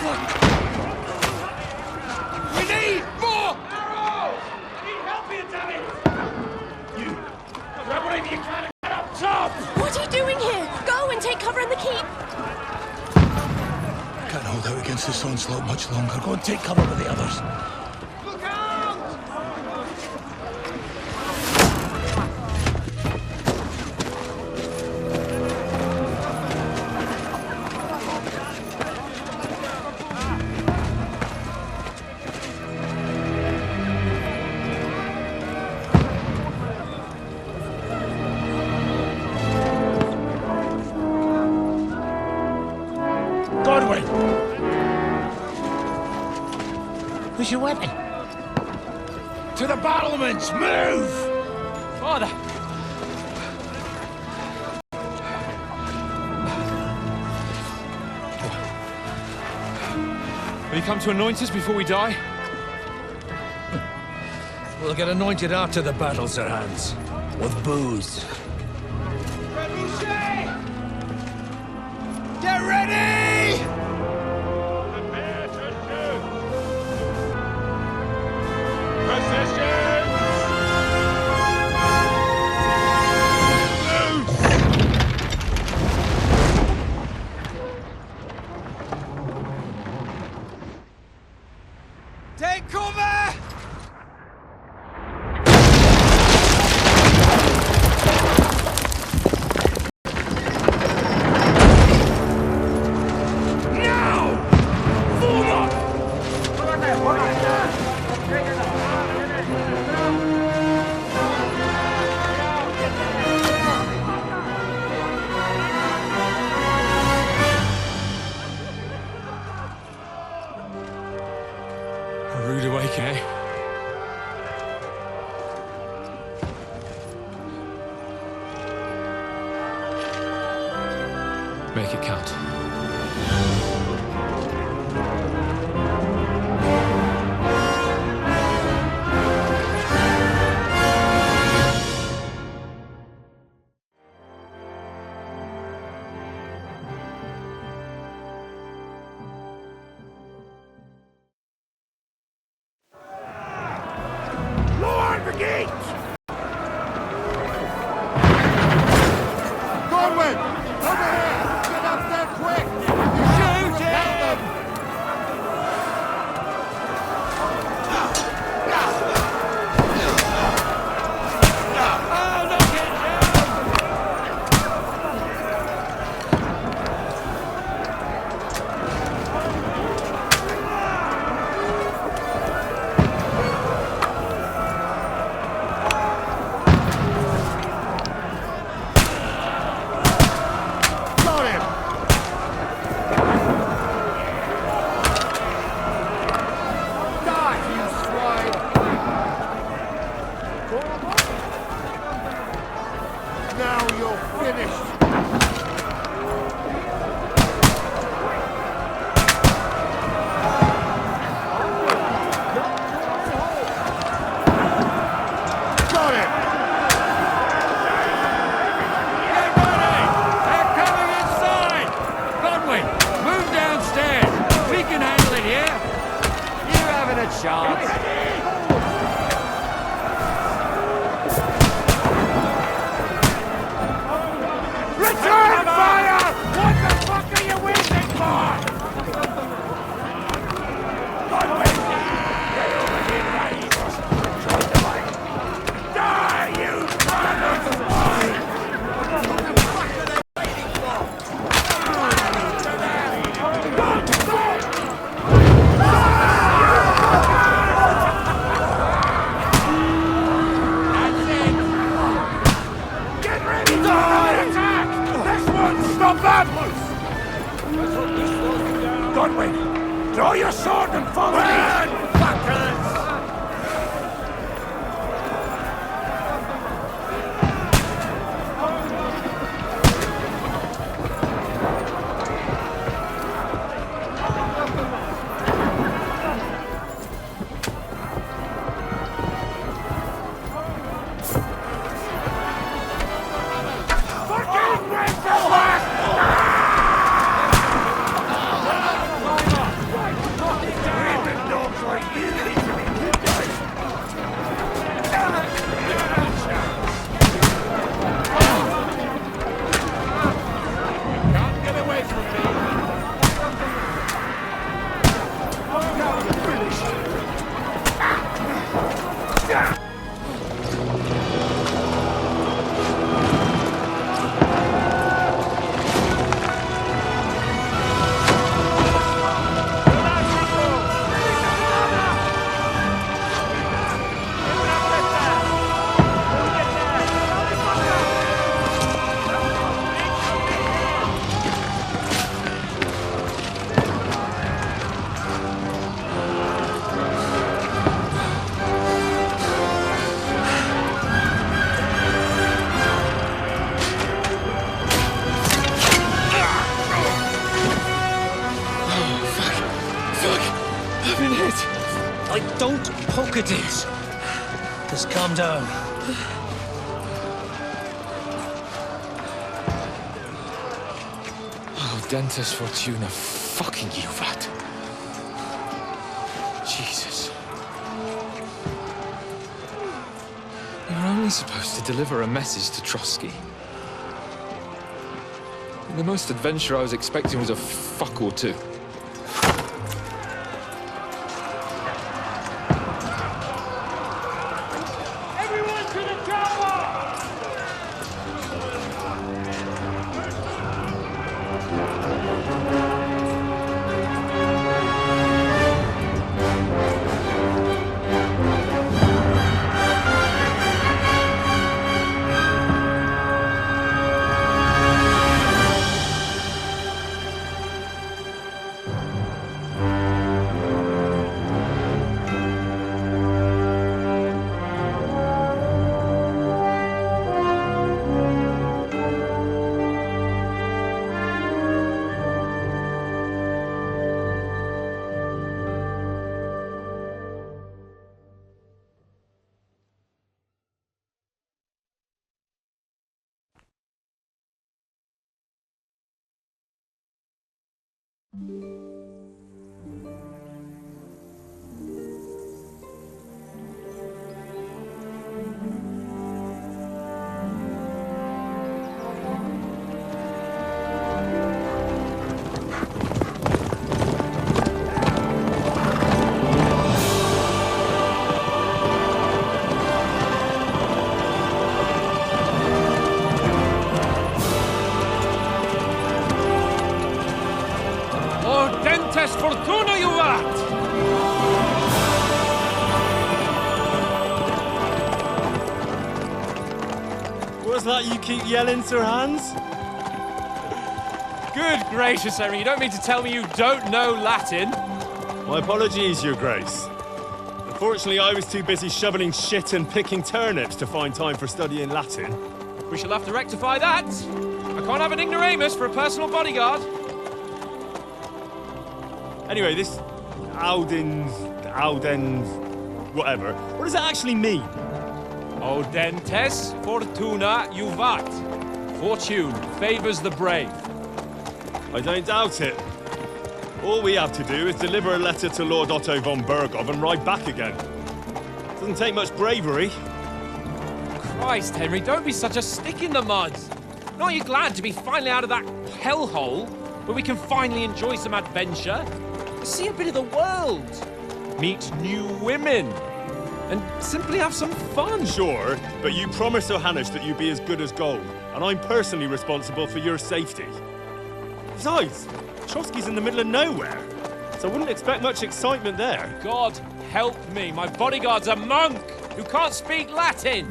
We need more arrows! I need help here, damn it! You, grab whatever you can and get up top! What are you doing here? Go and take cover in the keep! Can't hold out against this onslaught much longer. Go and take cover with the others. Look out! Godwin! Who's your weapon? To the battlements! Move! Father! Will you come to anoint us before we die? We'll get anointed after the battles are hands. With booze. Get ready! Prepare to shoot! Positions! Take cover! A rude awakening. Make it count. Lower the gate! Godwin! Over here! Get up there quick! Shoot him! Oh, knock it down! Got him! Die, you swine! Now you're finished! Got him! Get ready! They're coming inside! Godwin, move downstairs! We can handle it here! You haven't a chance! Return fire! What the fuck are you waiting for? Die, you brothers of mine! Get ready to attack! This one, stop that loose! Godwin, draw your sword and follow me! Fuckers! Fucking break the last! Fuck! I've been hit. Don't poke at it. Just calm down. Oh, Dentes Fortuna, fucking you, Vat. Jesus. We were only supposed to deliver a message to Trotsky. And the most adventure I was expecting was a fuck or two. Everyone to the tower! Dentes Fortuna, you vat! What's that you keep yelling, Sir Hans? Good gracious, Henry, you don't mean to tell me you don't know Latin? My apologies, Your Grace. Unfortunately, I was too busy shoveling shit and picking turnips to find time for studying Latin. We shall have to rectify that. I can't have an ignoramus for a personal bodyguard. Anyway, this Audens, whatever. What does it actually mean? Audentes Fortuna Juvat. Fortune favors the brave. I don't doubt it. All we have to do is deliver a letter to Lord Otto von Bergov and ride back again. Doesn't take much bravery. Christ, Henry, don't be such a stick in the mud. Aren't you glad to be finally out of that hellhole where we can finally enjoy some adventure? See a bit of the world, meet new women, and simply have some fun. Sure, but you promised Johannes that you'd be as good as gold, and I'm personally responsible for your safety. Besides, Trotsky's in the middle of nowhere, so I wouldn't expect much excitement there. God help me, my bodyguard's a monk who can't speak Latin.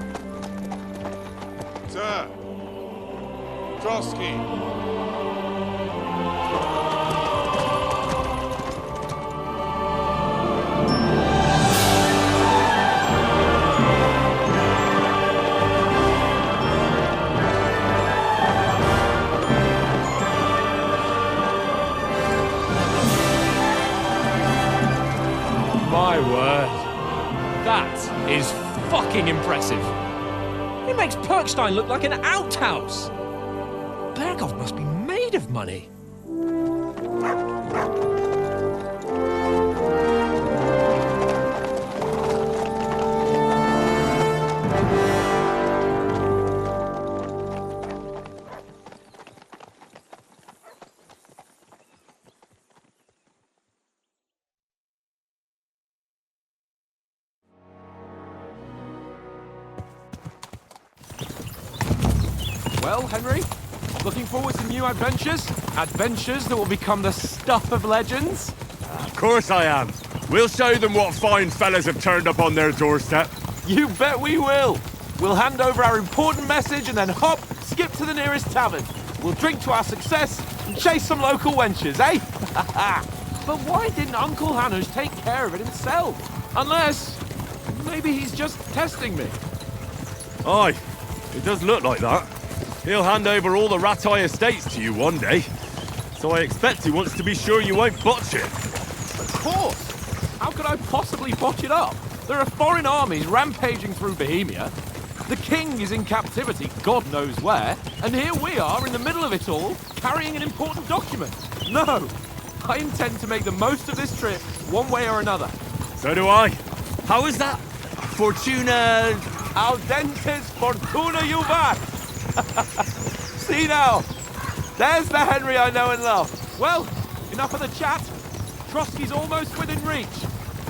Sir! Trotsky! My word. That is fucking impressive. It makes Perkstein look like an outhouse. Bergov must be made of money. Well, Henry, looking forward to new adventures? Adventures that will become the stuff of legends? Of course I am. We'll show them what fine fellas have turned up on their doorstep. You bet we will. We'll hand over our important message and then hop, skip to the nearest tavern. We'll drink to our success and chase some local wenches, eh? But why didn't Uncle Hannes take care of it himself? Unless, maybe he's just testing me. Aye, it does look like that. He'll hand over all the Ratai estates to you one day. So I expect he wants to be sure you won't botch it. Of course! How could I possibly botch it up? There are foreign armies rampaging through Bohemia. The king is in captivity, God knows where, and here we are in the middle of it all, carrying an important document. No! I intend to make the most of this trip, one way or another. So do I. How is that? Fortuna... Audentes fortuna juvat! See now, there's the Henry I know and love. Well, enough of the chat. Trotsky's almost within reach.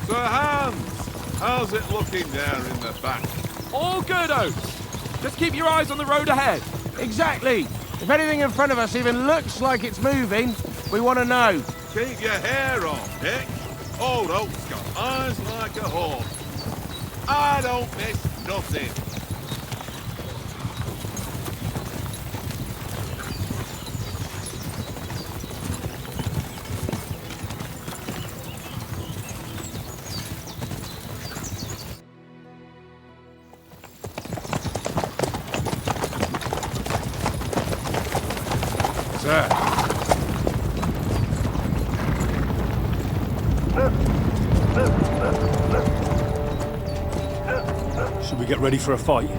Sir Hans, how's it looking there in the back? All good, Oates. Just keep your eyes on the road ahead. Exactly. If anything in front of us even looks like it's moving, we want to know. Keep your hair on, Dick. Old Oak's got eyes like a hawk. I don't miss nothing. Sir. Should we get ready for a fight?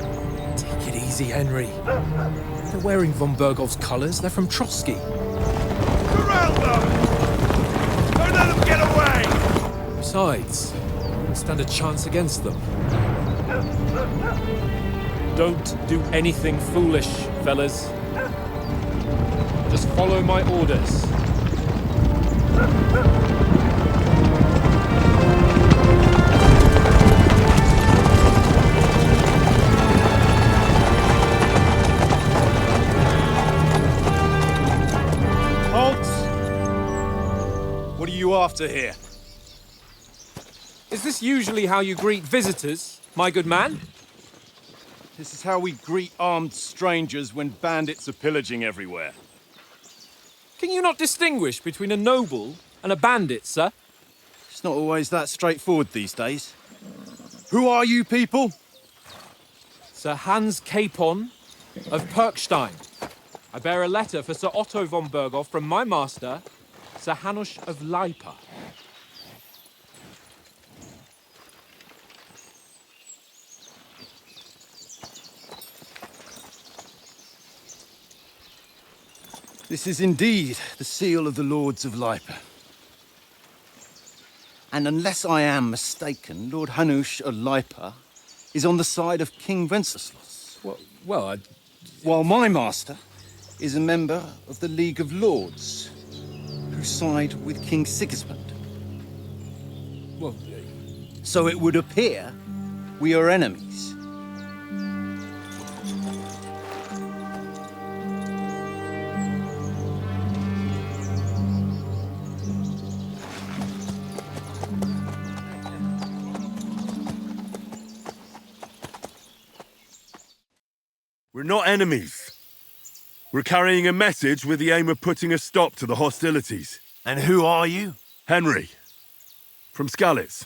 Take it easy, Henry. They're wearing von Bergov's colours. They're from Trotsky. Corral them! Don't let them get away! Besides, we won't stand a chance against them. Don't do anything foolish, fellas. Just follow my orders. Halt! What are you after here? Is this usually how you greet visitors, my good man? This is how we greet armed strangers when bandits are pillaging everywhere. Can you not distinguish between a noble and a bandit, sir? It's not always that straightforward these days. Who are you people? Sir Hans Capon of Perkstein. I bear a letter for Sir Otto von Berghoff from my master, Sir Hanush of Lipa. This is indeed the seal of the Lords of Lipa. And unless I am mistaken, Lord Hanush of Lipa is on the side of King Wenceslas. While my master is a member of the League of Lords, who side with King Sigismund. So it would appear we are enemies. We're not enemies. We're carrying a message with the aim of putting a stop to the hostilities. And who are you? Henry, from Skalitz.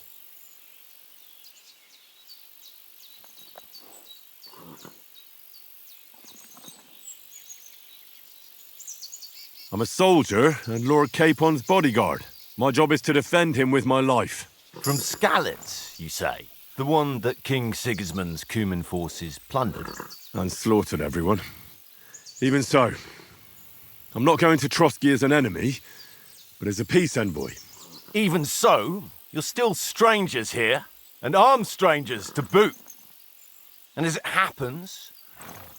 I'm a soldier and Lord Capon's bodyguard. My job is to defend him with my life. From Skalitz, you say? The one that King Sigismund's Cuman forces plundered? And slaughtered everyone. Even so, I'm not going to Trotsky as an enemy, but as a peace envoy. Even so, you're still strangers here, and armed strangers to boot. And as it happens,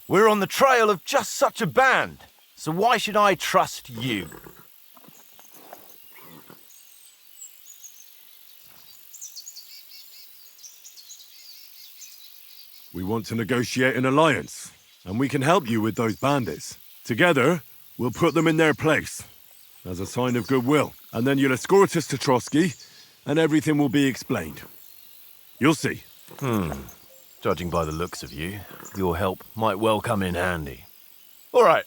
we're on the trail of just such a band, so why should I trust you? We want to negotiate an alliance, and we can help you with those bandits. Together, we'll put them in their place, as a sign of goodwill. And then you'll escort us to Trotsky, and everything will be explained. You'll see. Judging by the looks of you, your help might well come in handy. All right.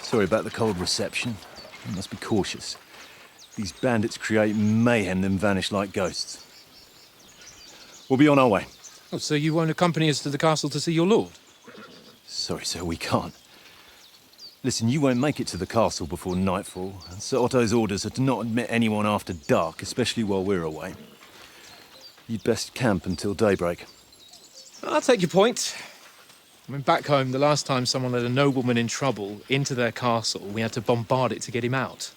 Sorry about the cold reception. You must be cautious. These bandits create mayhem, then vanish like ghosts. We'll be on our way. Oh, so you won't accompany us to the castle to see your lord? Sorry, sir, we can't. Listen, you won't make it to the castle before nightfall, and Sir Otto's orders are to not admit anyone after dark, especially while we're away. You'd best camp until daybreak. I'll take your point. I mean, back home, the last time someone let a nobleman in trouble into their castle, we had to bombard it to get him out.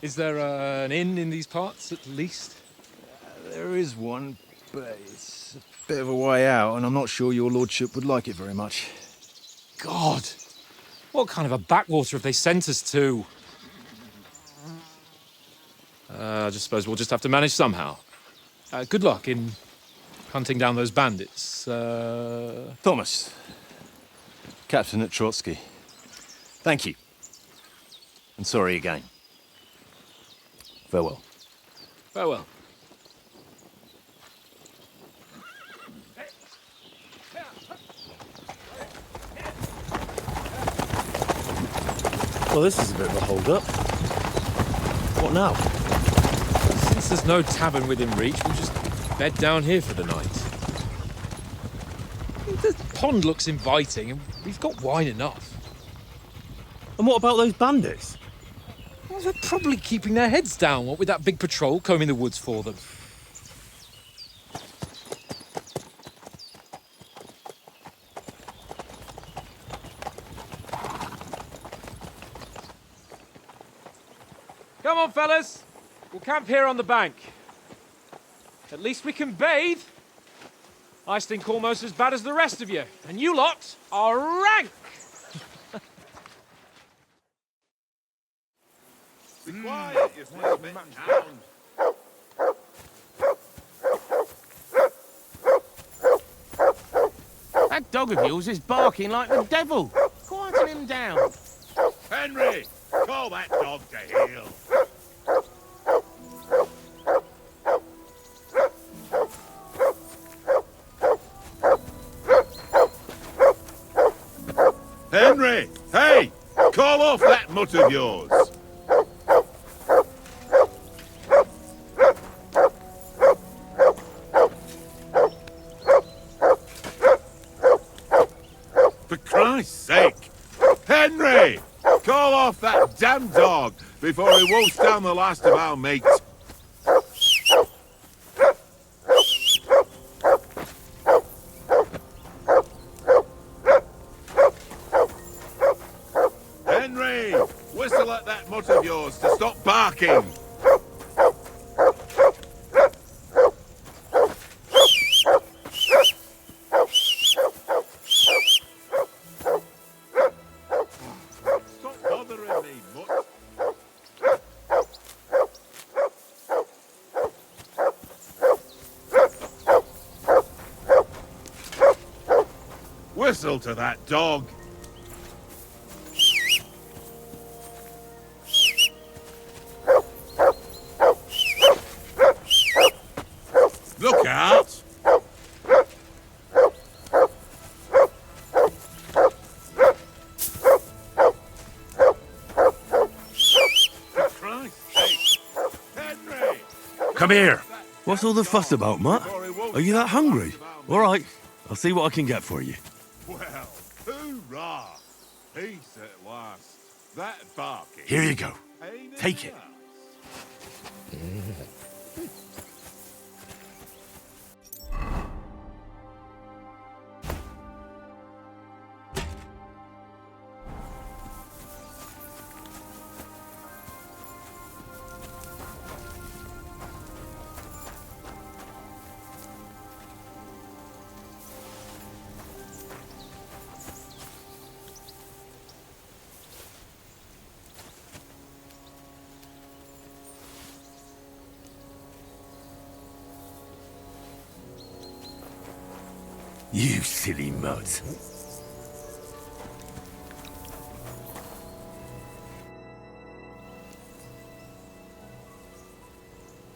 Is there an inn in these parts, at least? There is one, but it's a bit of a way out, and I'm not sure your lordship would like it very much. God! What kind of a backwater have they sent us to? I just suppose we'll just have to manage somehow. Good luck in hunting down those bandits. Thomas, Captain at Trotsky. Thank you. And sorry again. Farewell. Farewell. Well, this is a bit of a hold-up. What now? Since there's no tavern within reach, we'll just bed down here for the night. The pond looks inviting, and we've got wine enough. And what about those bandits? Well, they're probably keeping their heads down, what with that big patrol combing the woods for them. Come on, fellas. We'll camp here on the bank. At least we can bathe. I stink almost as bad as the rest of you, and you lot are rank! Be quiet, you little bit hound. That dog of yours is barking like the devil. Quieten him down. Henry, call that dog to heel. Henry, hey, call off that mutt of yours. For Christ's sake, Henry, call off that damn dog before he wolfs down the last of our mates. Henry, whistle at that mutt of yours to stop barking. Stop bothering me, mutt. Whistle to that dog. Look out! For Christ's sake! Henry! Come here. What's all the fuss about, Mutt? Are you that hungry? All right, I'll see what I can get for you. Well, hoorah! Peace at last. That barking. Here you go. Pain in Take the it. ass. You silly mutt.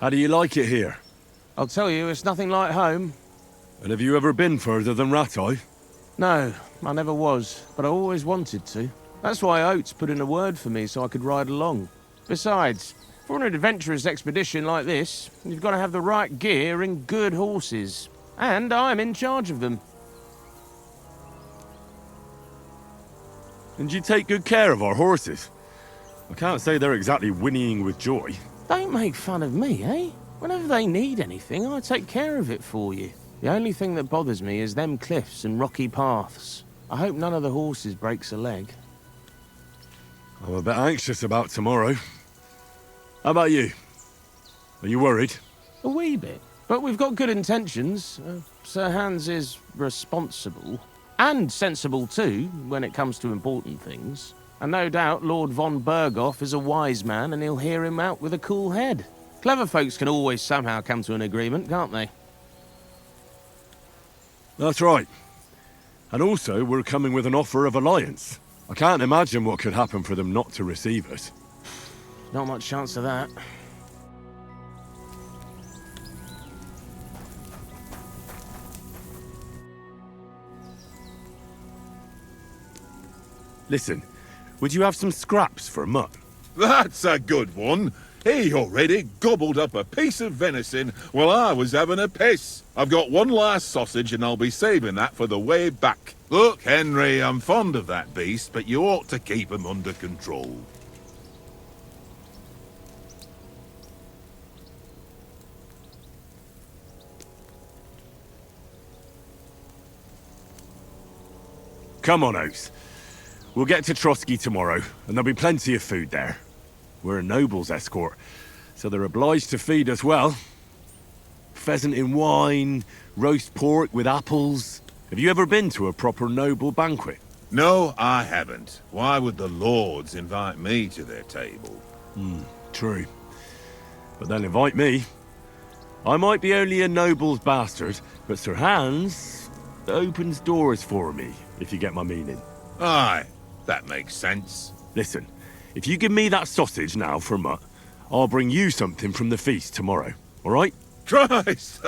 How do you like it here? I'll tell you, it's nothing like home. And have you ever been further than Rattay? No, I never was, but I always wanted to. That's why Oates put in a word for me so I could ride along. Besides, For an adventurous expedition like this, you've got to have the right gear and good horses. And I'm in charge of them. And you take good care of our horses. I can't say they're exactly whinnying with joy. Don't make fun of me, eh? Whenever they need anything, I take care of it for you. The only thing that bothers me is them cliffs and rocky paths. I hope none of the horses breaks a leg. I'm a bit anxious about tomorrow. How about you? Are you worried? A wee bit. But we've got good intentions. Sir Hans is responsible. And sensible too, when it comes to important things. And no doubt Lord von Berghoff is a wise man and he'll hear him out with a cool head. Clever folks can always somehow come to an agreement, can't they? That's right. And also, we're coming with an offer of alliance. I can't imagine what could happen for them not to receive us. Not much chance of that. Listen, would you have some scraps for Mutt? That's a good one. He already gobbled up a piece of venison while I was having a piss. I've got one last sausage and I'll be saving that for the way back. Look, Henry, I'm fond of that beast, but you ought to keep him under control. Come on, Oaks. We'll get to Trotsky tomorrow, and there'll be plenty of food there. We're a noble's escort, so they're obliged to feed us well. Pheasant in wine, roast pork with apples. Have you ever been to a proper noble banquet? No, I haven't. Why would the lords invite me to their table? True. But they'll invite me. I might be only a noble's bastard, but Sir Hans opens doors for me, if you get my meaning. Aye, that makes sense. Listen, if you give me that sausage now for Mutt, I'll bring you something from the feast tomorrow, all right? Christ!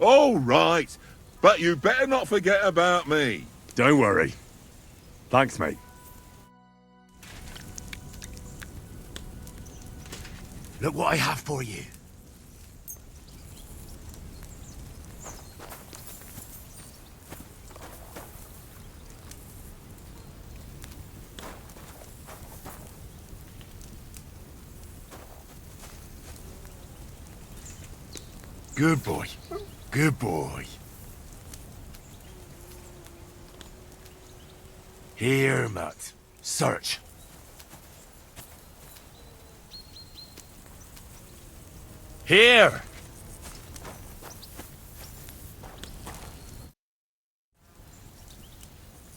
All right, but you better not forget about me. Don't worry. Thanks, mate. Look what I have for you. Good boy. Good boy. Here, Mutt. Search. Here!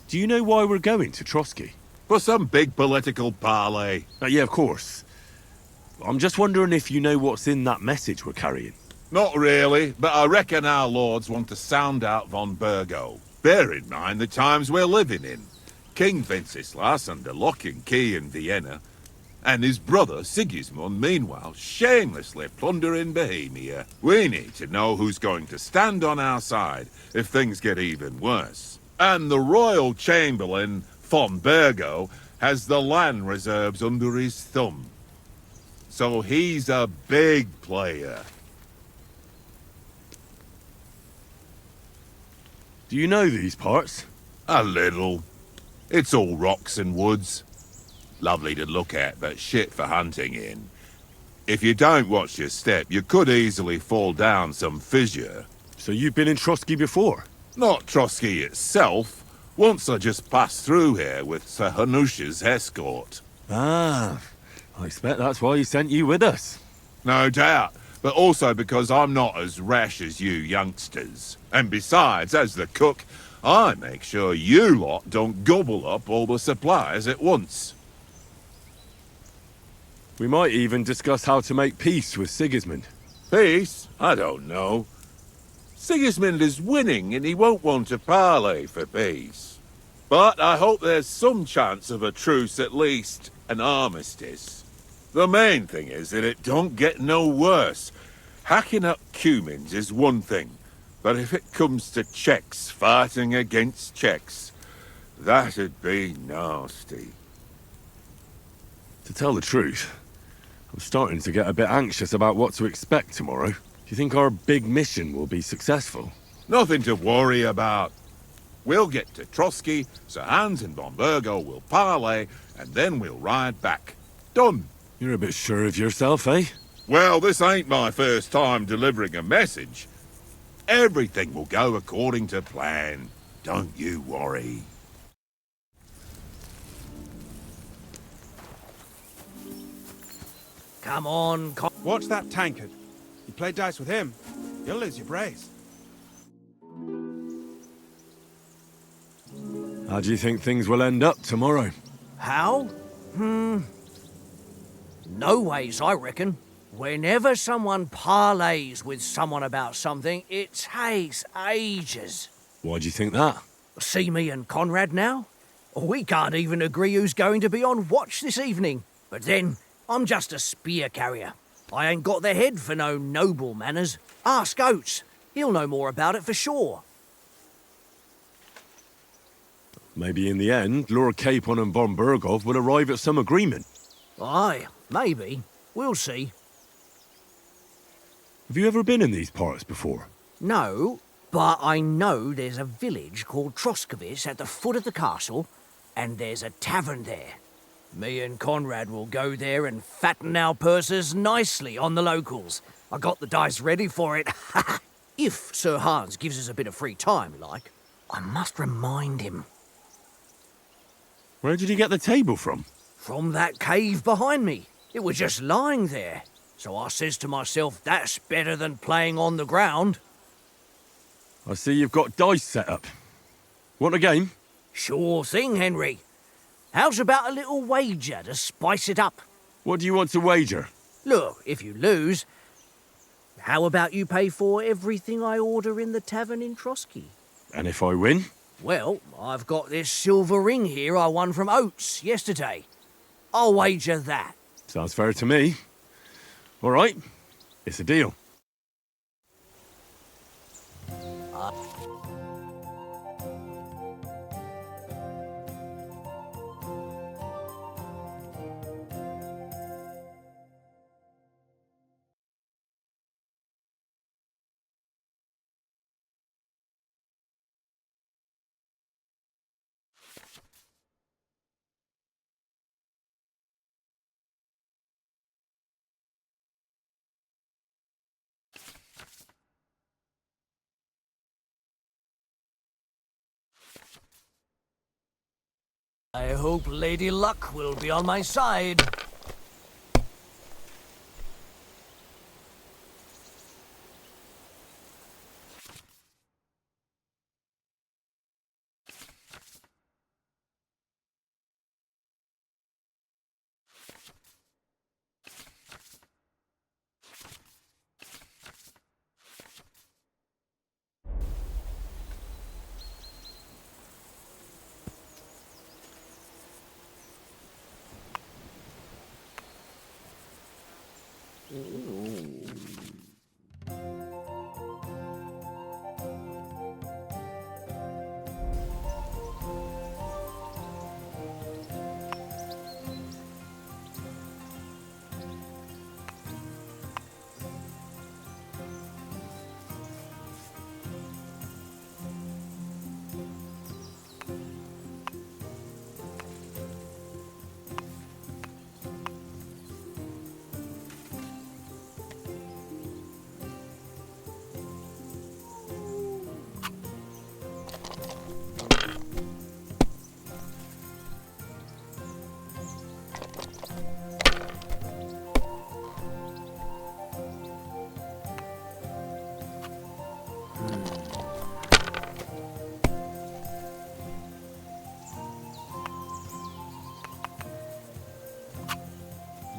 Do you know why we're going to Trotsky? For some big political parley. Yeah, of course. I'm just wondering if you know what's in that message we're carrying. Not really, but I reckon our lords want to sound out von Burgo. Bear in mind the times we're living in. King Wenceslas under lock and key in Vienna, and his brother Sigismund, meanwhile, shamelessly plundering Bohemia. We need to know who's going to stand on our side if things get even worse. And the royal chamberlain, von Burgo, has the land reserves under his thumb. So he's a big player. Do you know these parts? A little. It's all rocks and woods. Lovely to look at, but shit for hunting in. If you don't watch your step, you could easily fall down some fissure. So you've been in Trotsky before? Not Trotsky itself. Once I just passed through here with Sir Hanush's escort. Ah, I expect that's why he sent you with us. No doubt, but also because I'm not as rash as you youngsters. And besides, as the cook, I make sure you lot don't gobble up all the supplies at once. We might even discuss how to make peace with Sigismund. Peace? I don't know. Sigismund is winning and he won't want to parley for peace. But I hope there's some chance of a truce, at least an armistice. The main thing is that it don't get no worse. Hacking up Cumans is one thing, but if it comes to Czechs fighting against Czechs, that'd be nasty. To tell the truth, I'm I'm starting to get a bit anxious about what to expect tomorrow. Do you think our big mission will be successful? Nothing to worry about. We'll get to Trotsky, Sir Hans and Von Burgo will parley, and then we'll ride back. Done. You're a bit sure of yourself, eh? Well, this ain't my first time delivering a message. Everything will go according to plan. Don't you worry. Come on, Watch that tankard. You play dice with him, you'll lose your brace. How do you think things will end up tomorrow? How? No ways, I reckon. Whenever someone parleys with someone about something, it takes ages. Why do you think that? See me and Conrad now? We can't even agree who's going to be on watch this evening. But then, I'm just a spear carrier. I ain't got the head for no noble manners. Ask Oates. He'll know more about it for sure. Maybe in the end, Lord Capon and Von Burgov will arrive at some agreement. Aye, maybe. We'll see. Have you ever been in these parts before? No, but I know there's a village called Troskowitz at the foot of the castle, and there's a tavern there. Me and Conrad will go there and fatten our purses nicely on the locals. I got the dice ready for it. If Sir Hans gives us a bit of free time, like. I must remind him. Where did you get the table from? From that cave behind me. It was just lying there. So I says to myself, that's better than playing on the ground. I see you've got dice set up. Want a game? Sure thing, Henry. How's about a little wager to spice it up? What do you want to wager? Look, if you lose, how about you pay for everything I order in the tavern in Trotsky? And if I win? Well, I've got this silver ring here I won from Oates yesterday. I'll wager that. Sounds fair to me. All right, it's a deal. I hope Lady Luck will be on my side.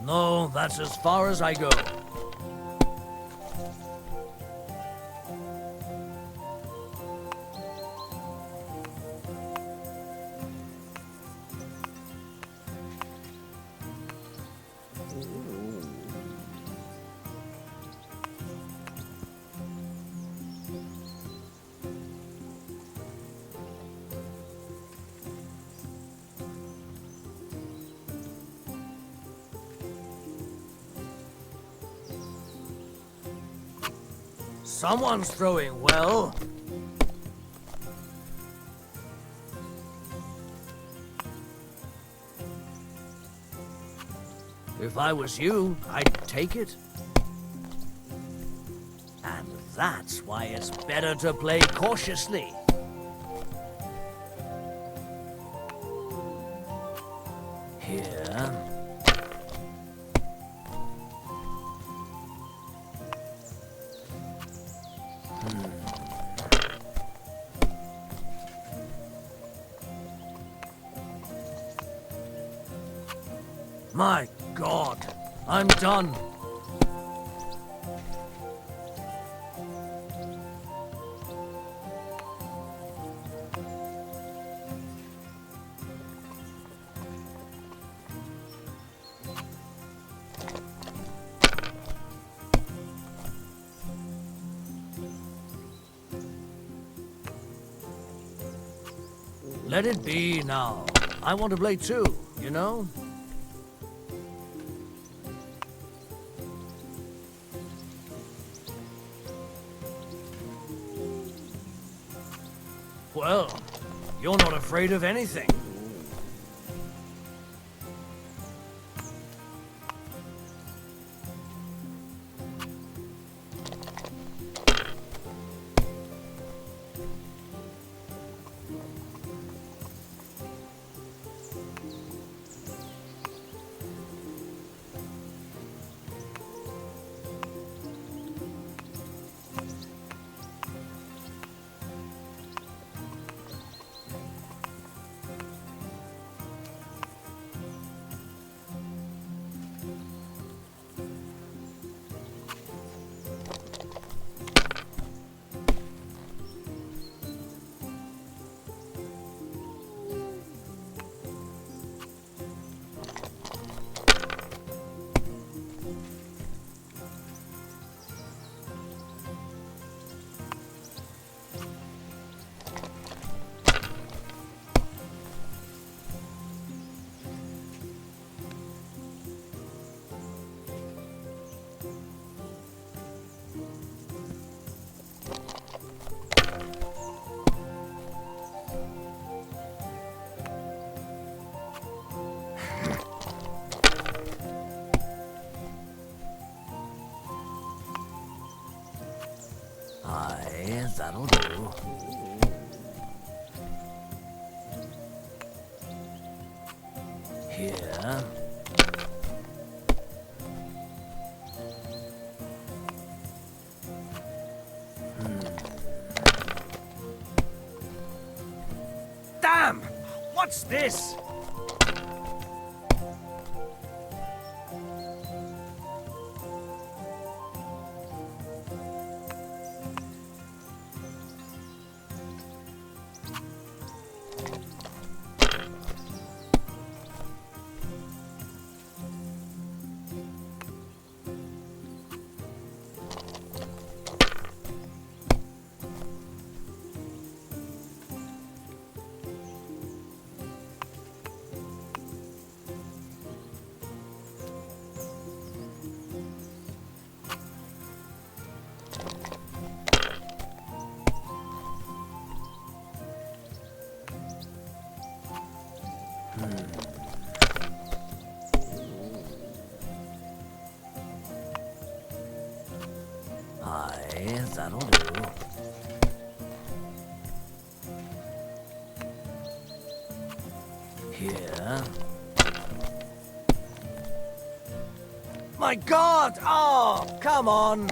No, that's as far as I go. Someone's throwing well. If I was you, I'd take it. And that's why it's better to play cautiously. Here. My God, I'm done. Let it be now. I want to play too, you know? Well, you're not afraid of anything. Aye, that'll do. Here. Damn! What's this? Aye, that'll do. Here. My God! Oh, come on!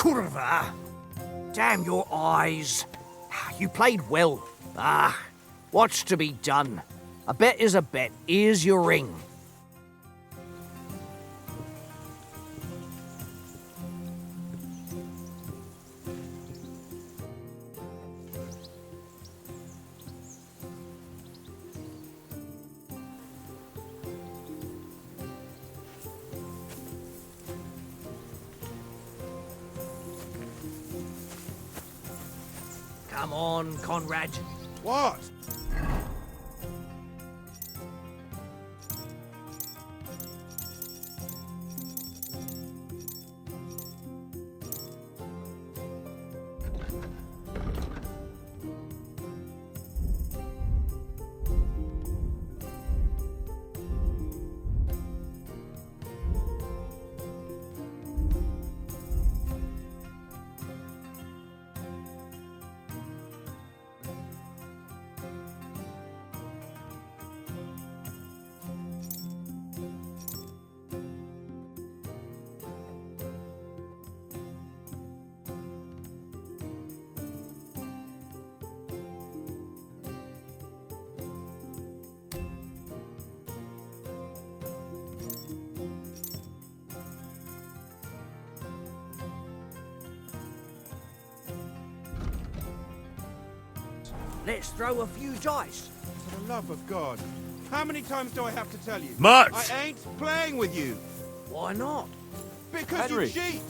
Kurva! Damn your eyes. You played well. What's to be done? A bet is a bet. Here's your ring. Come on, Conrad. What? Let's throw a few dice. For the love of God. How many times do I have to tell you? Much! I ain't playing with you. Why not? Because Henry. you cheat.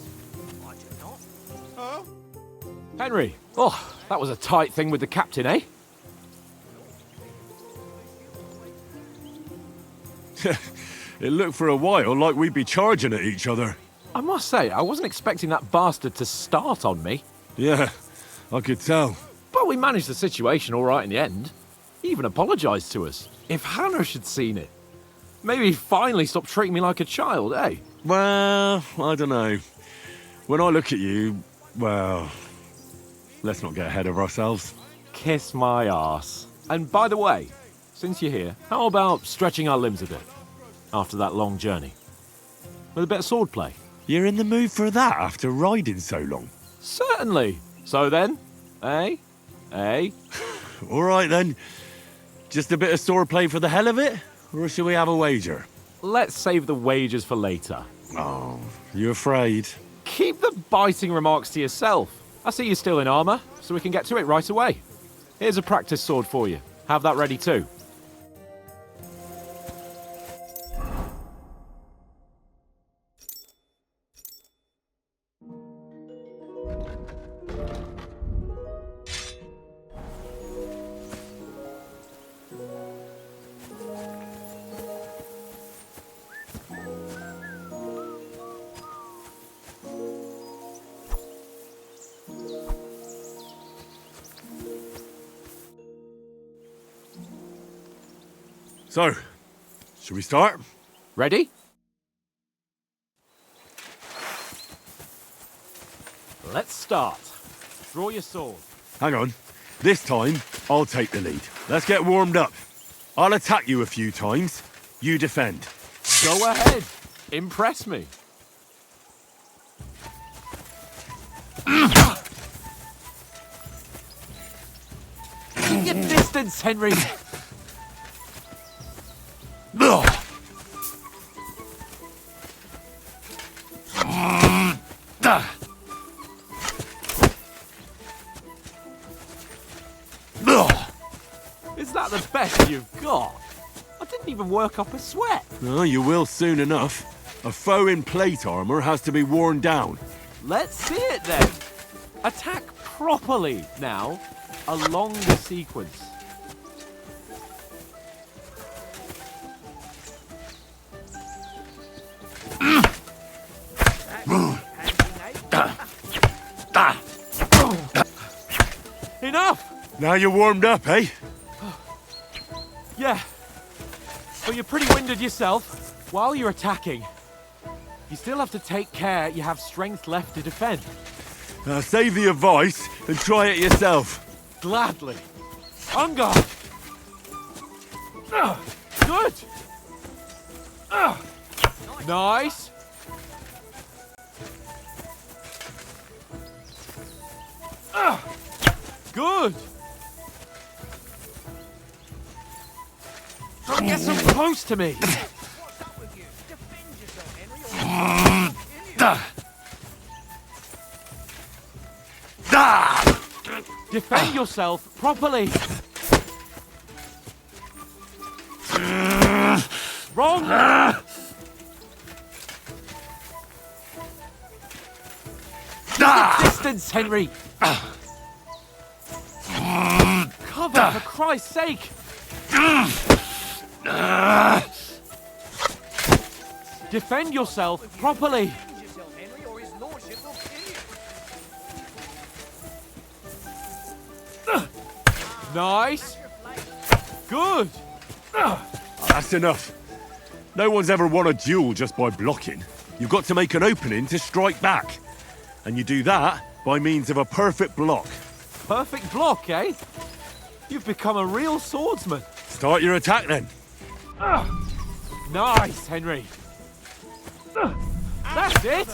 I do not. Huh? Henry, oh, that was a tight thing with the captain, eh? It looked for a while like we'd be charging at each other. I must say, I wasn't expecting that bastard to start on me. Yeah, I could tell. But we managed the situation all right in the end. He even apologised to us. If Hanush had seen it, maybe he'd finally stop treating me like a child, eh? Well, I don't know. When I look at you, well, let's not get ahead of ourselves. Kiss my arse. And by the way, since you're here, how about stretching our limbs a bit after that long journey? With a bit of swordplay? You're in the mood for that after riding so long? Certainly. So then, eh? Eh? All right then. Just a bit of swordplay for the hell of it? Or shall we have a wager? Let's save the wagers for later. Oh, you afraid? Keep the biting remarks to yourself. I see you're still in armour, so we can get to it right away. Here's a practice sword for you. Have that ready too. So, should we start? Ready? Let's start. Draw your sword. Hang on. This time, I'll take the lead. Let's get warmed up. I'll attack you a few times. You defend. Go ahead. Impress me. Keep your distance, Henry. Is that the best you've got? I didn't even work up a sweat. Oh, you will soon enough. A foe in plate armor has to be worn down. Let's see it then. Attack properly now, along the sequence. Enough! Now you're warmed up, eh? Yeah. But you're pretty winded yourself. While you're attacking, you still have to take care you have strength left to defend. Save the advice and try it yourself. Gladly. On guard. Good. Nice. Good! Don't get so close to me! Defend yourself properly! Wrong! Distance, Henry! Cover, for Christ's sake! Defend yourself properly! Nice! Good! That's enough. No one's ever won a duel just by blocking. You've got to make an opening to strike back. And you do that by means of a perfect block. Perfect block, eh? You've become a real swordsman. Start your attack then. Nice, Henry. That's it!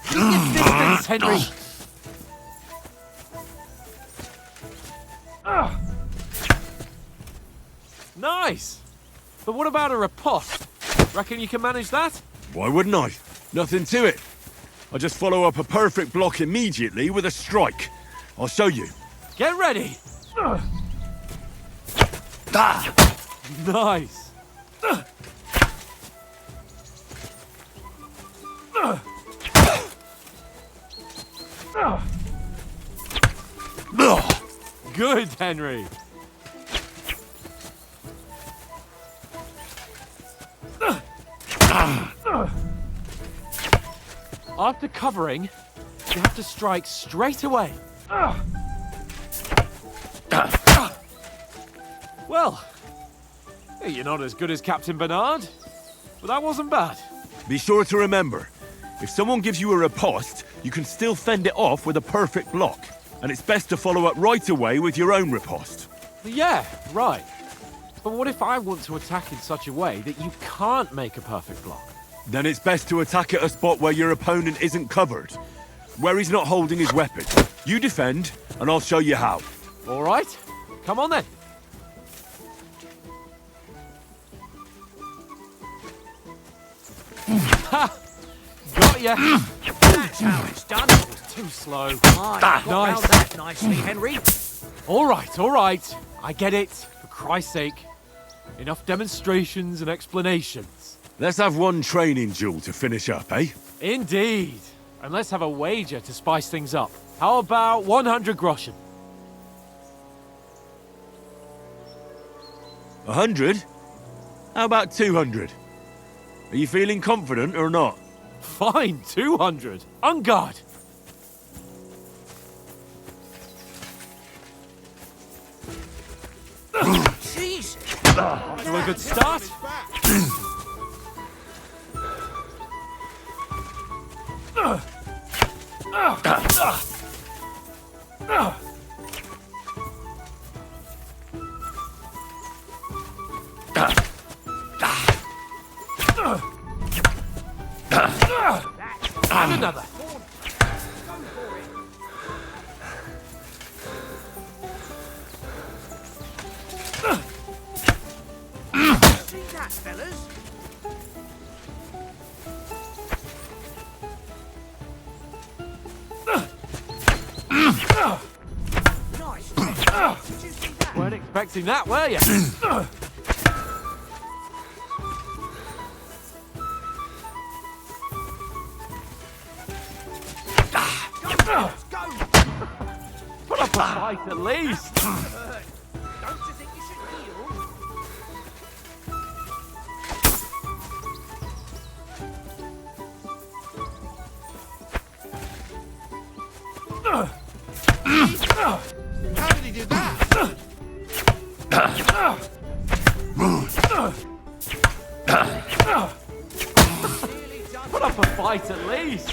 Distance, Henry! Nice! But what about a riposte? Reckon you can manage that? Why wouldn't I? Nothing to it. I just follow up a perfect block immediately with a strike. I'll show you. Get ready! Nice! Good, Henry! After covering, you have to strike straight away. Well, you're not as good as Captain Bernard, but that wasn't bad. Be sure to remember, if someone gives you a riposte, you can still fend it off with a perfect block. And it's best to follow up right away with your own riposte. Yeah, right. But what if I want to attack in such a way that you can't make a perfect block? Then it's best to attack at a spot where your opponent isn't covered, where he's not holding his weapon. You defend, and I'll show you how. All right, come on then. Ha! Got ya! That's how it's done. Too slow. Nice. Nice. That nicely, Henry. All right. I get it. For Christ's sake. Enough demonstrations and explanations. Let's have one training duel to finish up, eh? Indeed. And let's have a wager to spice things up. How about 100 groschen? 100? How about 200? Are you feeling confident or not? Fine, 200. On guard. Jesus. To a good start. And another. See that, fellas? Nice. Did you see that? Weren't expecting that, were you? Let's go. Put up a fight at least. Don't you think you should heal? How did he do that? Put up a fight at least.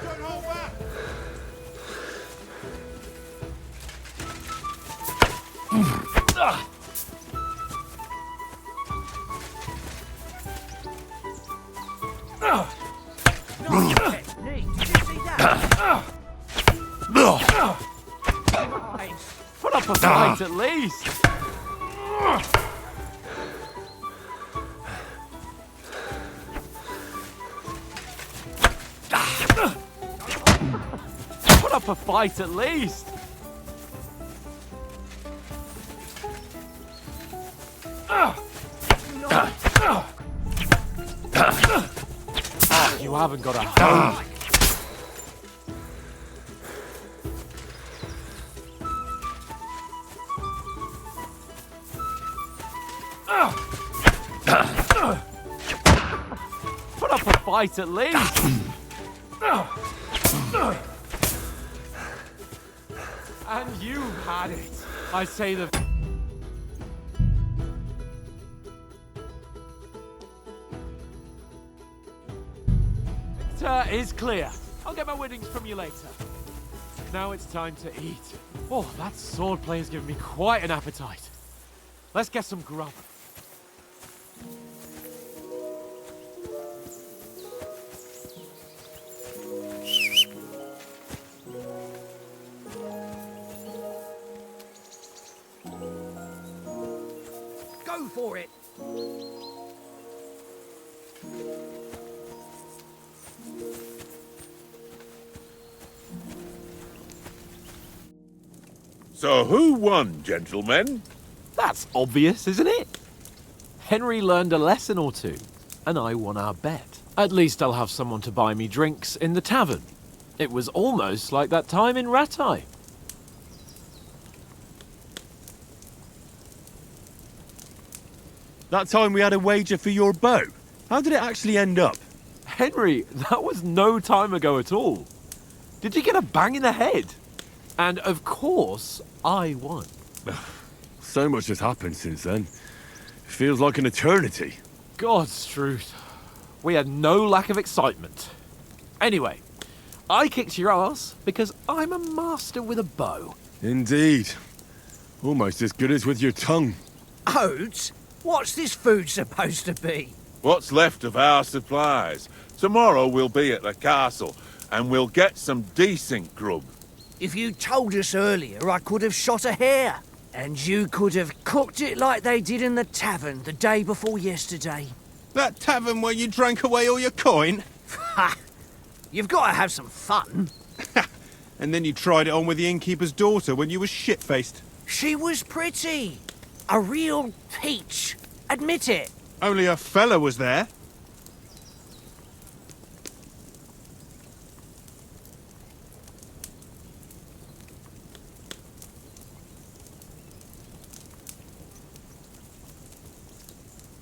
Don't hold back. least! Put up a fight at least! You haven't got a home. Put up a fight at least. And you had it. I say the victor is clear. I'll get my winnings from you later. Now it's time to eat. Oh, that swordplay has given me quite an appetite. Let's get some grub. Go for it. So who won, gentlemen? That's obvious, isn't it? Henry learned a lesson or two, and I won our bet. At least I'll have someone to buy me drinks in the tavern. It was almost like that time in Rattay. That time we had a wager for your bow. How did it actually end up? Henry, that was no time ago at all. Did you get a bang in the head? And of course, I won. So much has happened since then. It feels like an eternity. God's truth. We had no lack of excitement. Anyway, I kicked your ass because I'm a master with a bow. Indeed. Almost as good as with your tongue. Oats? What's this food supposed to be? What's left of our supplies. Tomorrow we'll be at the castle, and we'll get some decent grub. If you told us earlier, I could have shot a hare. And you could have cooked it like they did in the tavern the day before yesterday. That tavern where you drank away all your coin? Ha! You've got to have some fun. And then you tried it on with the innkeeper's daughter when you were shit-faced. She was pretty. A real peach. Admit it. Only a fella was there.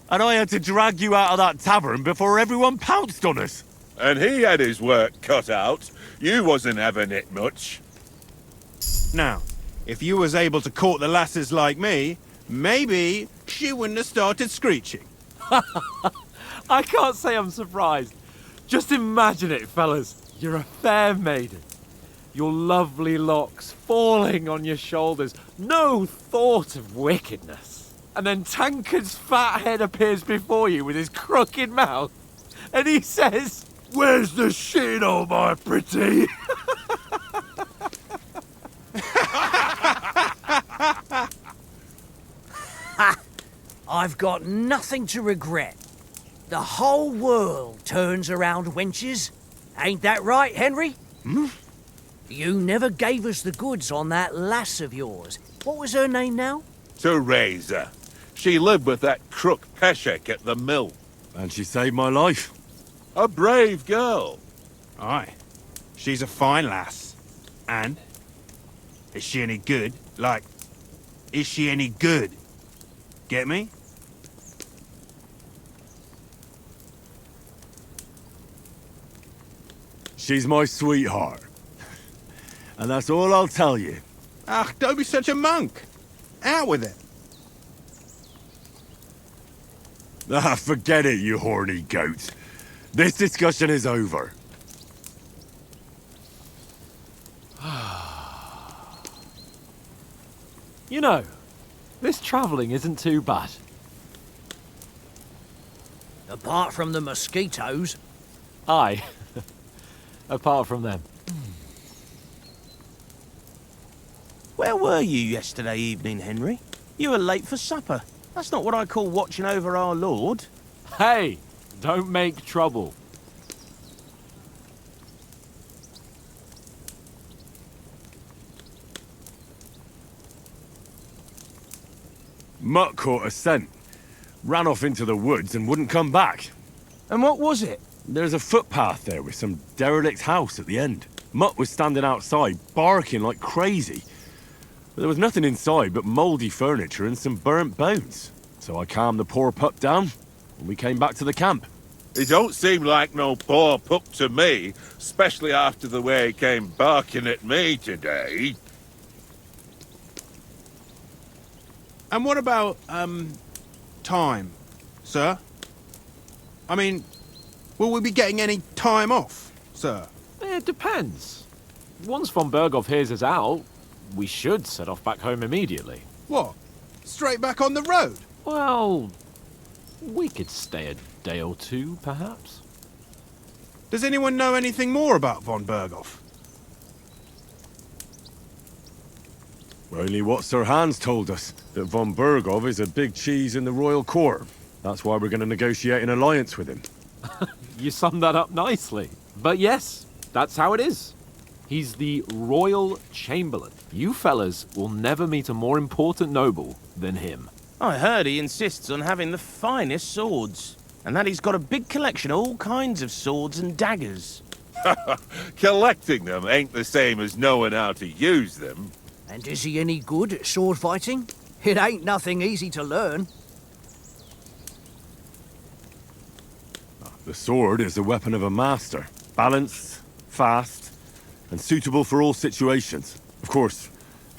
And I had to drag you out of that tavern before everyone pounced on us. And he had his work cut out. You wasn't having it much. Now, if you was able to court the lasses like me, maybe she wouldn't have started screeching. I can't say I'm surprised. Just imagine it, fellas. You're a fair maiden. Your lovely locks falling on your shoulders. No thought of wickedness. And then Tankard's fat head appears before you with his crooked mouth. And he says, "Where's the shit, oh my pretty?" I've got nothing to regret. The whole world turns around wenches. Ain't that right, Henry? Hmm? You never gave us the goods on that lass of yours. What was her name now? Teresa. She lived with that crook Peshek at the mill. And she saved my life. A brave girl. Aye. She's a fine lass. And? Is she any good? Like, is she any good? Get me? She's my sweetheart. And that's all I'll tell you. Ah, don't be such a monk. Out with it. Ah, forget it, you horny goat. This discussion is over. You know, this travelling isn't too bad. Apart from the mosquitoes. Aye. Apart from them. Where were you yesterday evening, Henry? You were late for supper. That's not what I call watching over our lord. Hey, don't make trouble. Mutt caught a scent, ran off into the woods and wouldn't come back. And what was it? There's a footpath there with some derelict house at the end. Mutt was standing outside, barking like crazy. But there was nothing inside but mouldy furniture and some burnt bones. So I calmed the poor pup down, and we came back to the camp. He don't seem like no poor pup to me, especially after the way he came barking at me today. And what about, time, sir? I mean, will we be getting any time off, sir? It depends. Once von Berghoff hears us out, we should set off back home immediately. What? Straight back on the road? Well, we could stay a day or two, perhaps. Does anyone know anything more about von Berghoff? Only what Sir Hans told us, that von Berghoff is a big cheese in the royal court. That's why we're going to negotiate an alliance with him. You summed that up nicely. But yes, that's how it is. He's the royal chamberlain. You fellas will never meet a more important noble than him. I heard he insists on having the finest swords, and that he's got a big collection of all kinds of swords and daggers. Collecting them ain't the same as knowing how to use them. And is he any good at sword fighting? It ain't nothing easy to learn. The sword is the weapon of a master. Balanced, fast, and suitable for all situations. Of course,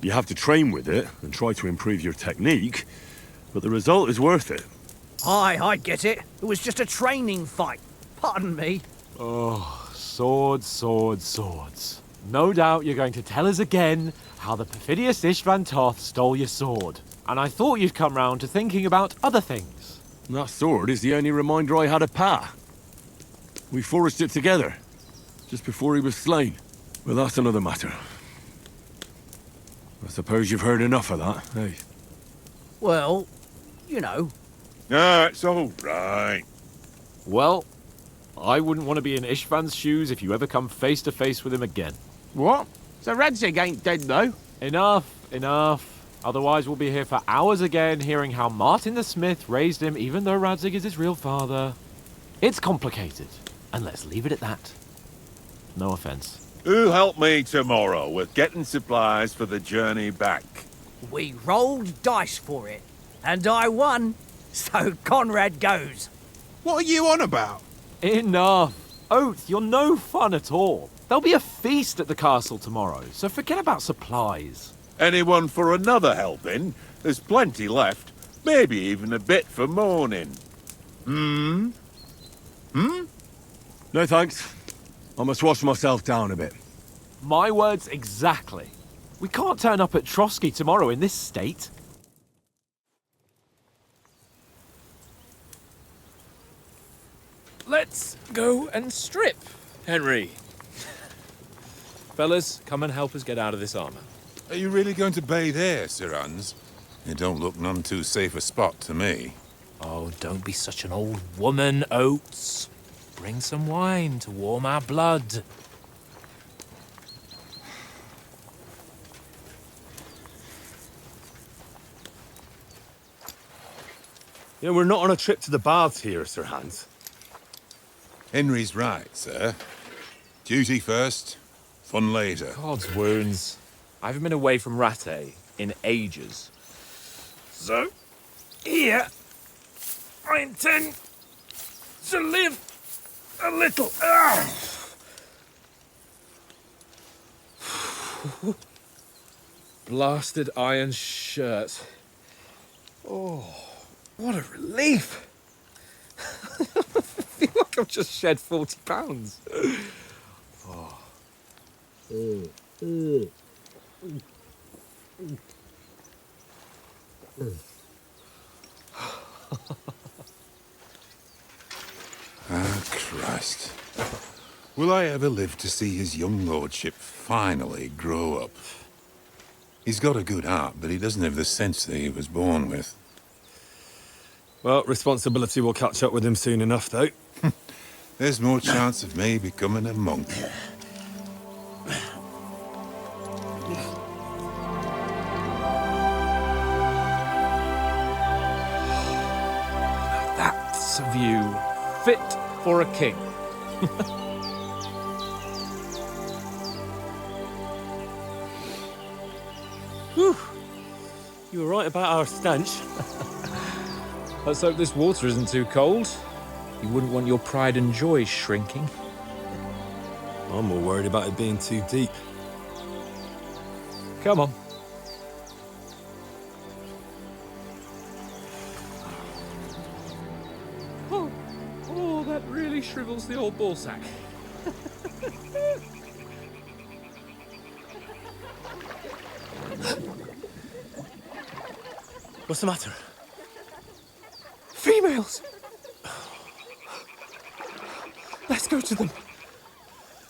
you have to train with it and try to improve your technique, but the result is worth it. Aye, I get it. It was just a training fight. Pardon me. Oh, swords, swords, swords. No doubt you're going to tell us again how the perfidious Istvan Toth stole your sword. And I thought you'd come round to thinking about other things. That sword is the only reminder I had of Pa. We forged it together, just before he was slain. But that's another matter. I suppose you've heard enough of that, eh? Well, you know. No, it's all right. Well, I wouldn't want to be in Istvan's shoes if you ever come face to face with him again. What? So Radzig ain't dead, though? Enough, enough. Otherwise we'll be here for hours again hearing how Martin the Smith raised him even though Radzig is his real father. It's complicated, and let's leave it at that. No offense. Who'll help me tomorrow with getting supplies for the journey back? We rolled dice for it, and I won. So Conrad goes. What are you on about? Enough. Oath, you're no fun at all. There'll be a feast at the castle tomorrow, so forget about supplies. Anyone for another helping? There's plenty left. Maybe even a bit for morning. No thanks. I must wash myself down a bit. My words exactly. We can't turn up at Trotsky tomorrow in this state. Let's go and strip, Henry. Fellas, come and help us get out of this armor. Are you really going to bathe here, Sir Hans? It don't look none too safe a spot to me. Oh, don't be such an old woman, Oates. Bring some wine to warm our blood. You know, we're not on a trip to the baths here, Sir Hans. Henry's right, sir. Duty first, fun later. God's wounds. I haven't been away from Rattay in ages. So, here, I intend to live a little. Blasted iron shirt. Oh, what a relief. I feel like I've just shed 40 pounds. Oh. Ah, Christ. Will I ever live to see his young lordship finally grow up? He's got a good heart, but he doesn't have the sense that he was born with. Well, responsibility will catch up with him soon enough, though. There's more chance of me becoming a monk. That's a view fit for a king. Whew. You were right about our stench. Let's hope this water isn't too cold. You wouldn't want your pride and joy shrinking. I'm more worried about it being too deep. Come on. Oh, that really shrivels the old ballsack. What's the matter? Females! Let's go to them.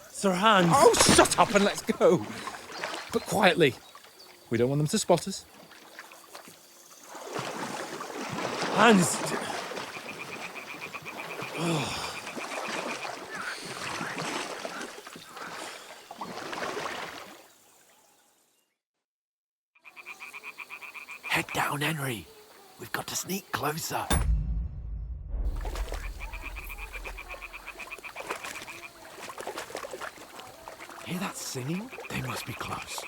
Sir Hans! Oh, shut up and let's go. But quietly. We don't want them to spot us. Hans! Head down, Henry. We've got to sneak closer. Hear that singing? They must be close.